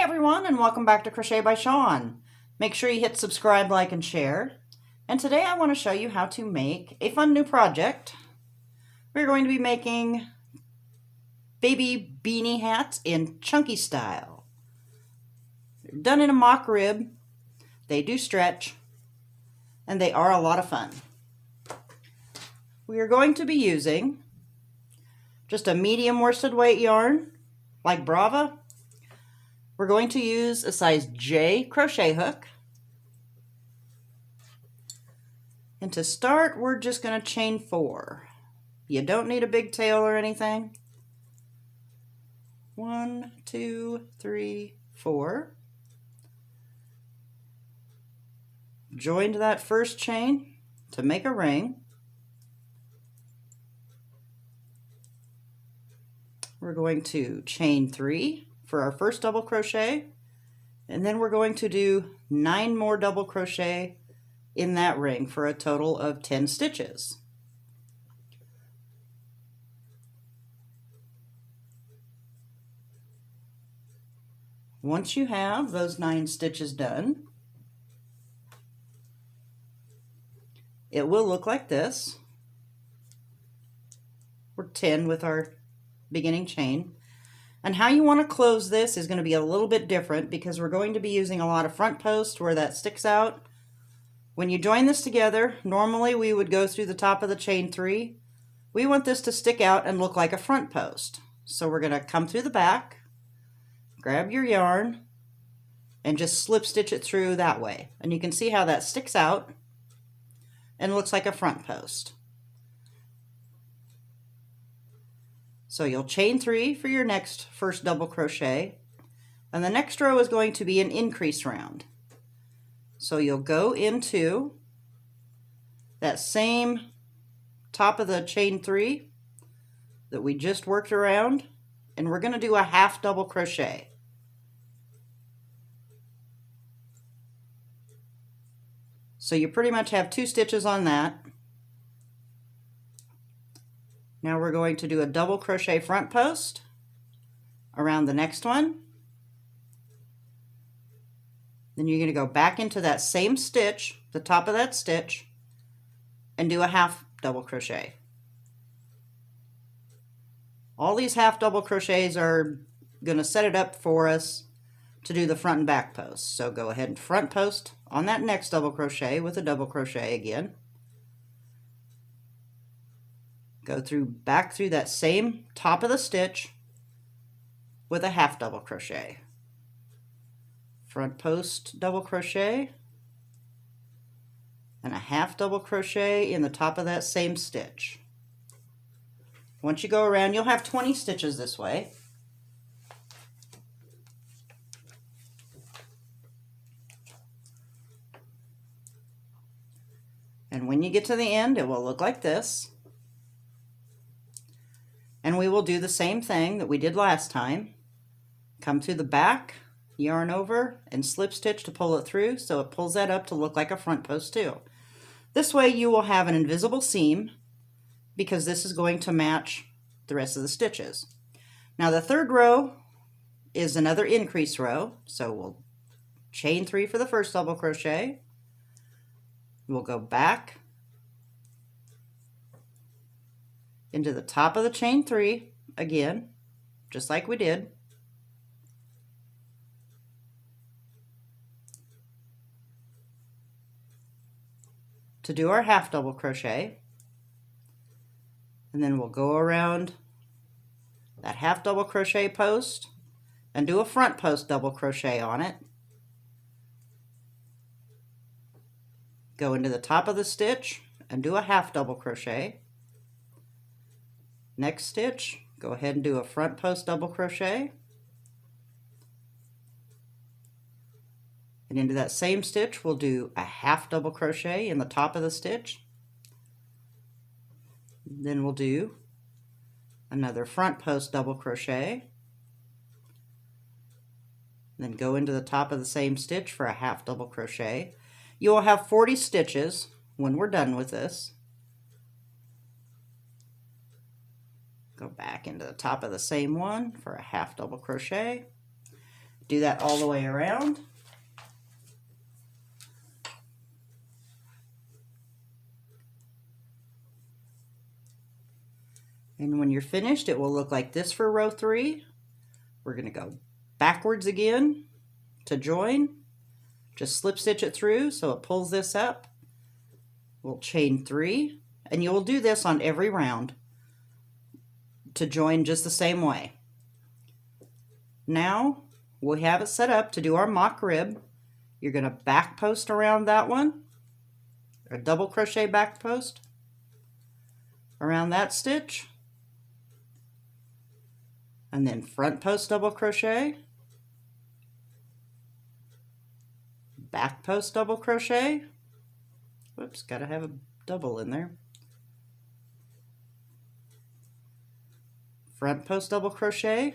everyone, and welcome back to Crochet by Shawn. Make sure you hit subscribe, like, and share. And today I want to show you how to make a fun new project. We're going to be making baby beanie hats in chunky style. They're done in a mock rib, they do stretch, and they are a lot of fun. We are going to be using just a medium worsted weight yarn, like Brava. We're going to use a size J crochet hook. And to start, we're just going to chain 4. You don't need a big tail or anything. 1, 2, 3, 4. Join to that first chain to make a ring. We're going to chain 3 for our first double crochet, and then we're going to do 9 more double crochet in that ring for a total of 10 stitches. Once you have those 9 stitches done, it will look like this. We're 10 with our beginning chain. And how you want to close this is going to be a little bit different because we're going to be using a lot of front post where that sticks out. When you join this together, normally we would go through the top of the chain 3. We want this to stick out and look like a front post. So we're going to come through the back, grab your yarn, and just slip stitch it through that way. And you can see how that sticks out and looks like a front post. So you'll chain 3 for your next first double crochet, and the next row is going to be an increase round. So you'll go into that same top of the chain 3 that we just worked around, and we're going to do a half double crochet. So you pretty much have 2 stitches on that. Now we're going to do a double crochet front post around the next one. Then you're going to go back into that same stitch, the top of that stitch, and do a half double crochet. All these half double crochets are going to set it up for us to do the front and back posts. So go ahead and front post on that next double crochet with a double crochet again. Go back through that same top of the stitch with a half double crochet. Front post double crochet and a half double crochet in the top of that same stitch. Once you go around, you'll have 20 stitches this way. And when you get to the end, it will look like this. And we will do the same thing that we did last time. Come through the back, yarn over, and slip stitch to pull it through so it pulls that up to look like a front post too. This way you will have an invisible seam because this is going to match the rest of the stitches. Now the third row is another increase row, so we'll chain 3 for the first double crochet. We'll go back into the top of the chain 3 again, just like we did. To do our half double crochet, and then we'll go around that half double crochet post and do a front post double crochet on it. Go into the top of the stitch and do a half double crochet. Next stitch, go ahead and do a front post double crochet. And into that same stitch, we'll do a half double crochet in the top of the stitch. Then we'll do another front post double crochet. Then go into the top of the same stitch for a half double crochet. You will have 40 stitches when we're done with this. Go back into the top of the same one for a half double crochet. Do that all the way around. And when you're finished, it will look like this for row 3. We're going to go backwards again to join. Just slip stitch it through so it pulls this up. We'll chain 3, and you will do this on every round to join just the same way. Now we have it set up to do our mock rib. You're going to back post around that one, or double crochet back post around that stitch, and then front post double crochet, back post double crochet. Whoops, gotta have a double in there. Front post double crochet,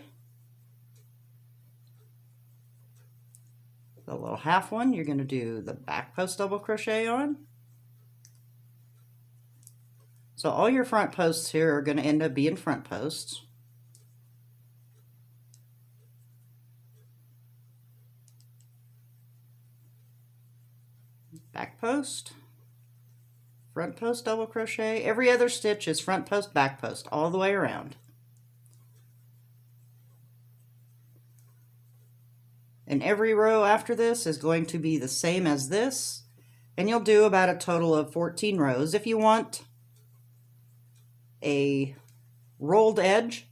the little half one you're going to do the back post double crochet on. So all your front posts here are going to end up being front posts. Back post, front post double crochet. Every other stitch is front post, back post, all the way around. And every row after this is going to be the same as this, and you'll do about a total of 14 rows. If you want a rolled edge,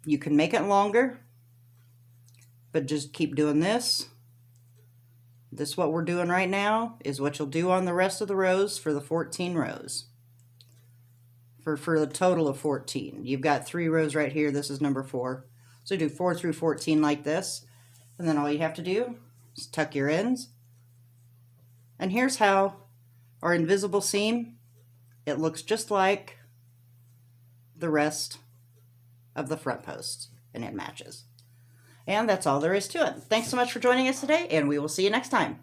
you can make it longer, but just keep doing this. This, what we're doing right now, is what you'll do on the rest of the rows for the 14 rows. For the total of 14. You've got 3 rows right here. This is number 4. So do 4 through 14 like this. And then all you have to do is tuck your ends. And here's how our invisible seam, it looks just like the rest of the front posts, and it matches. And that's all there is to it. Thanks so much for joining us today, and we will see you next time.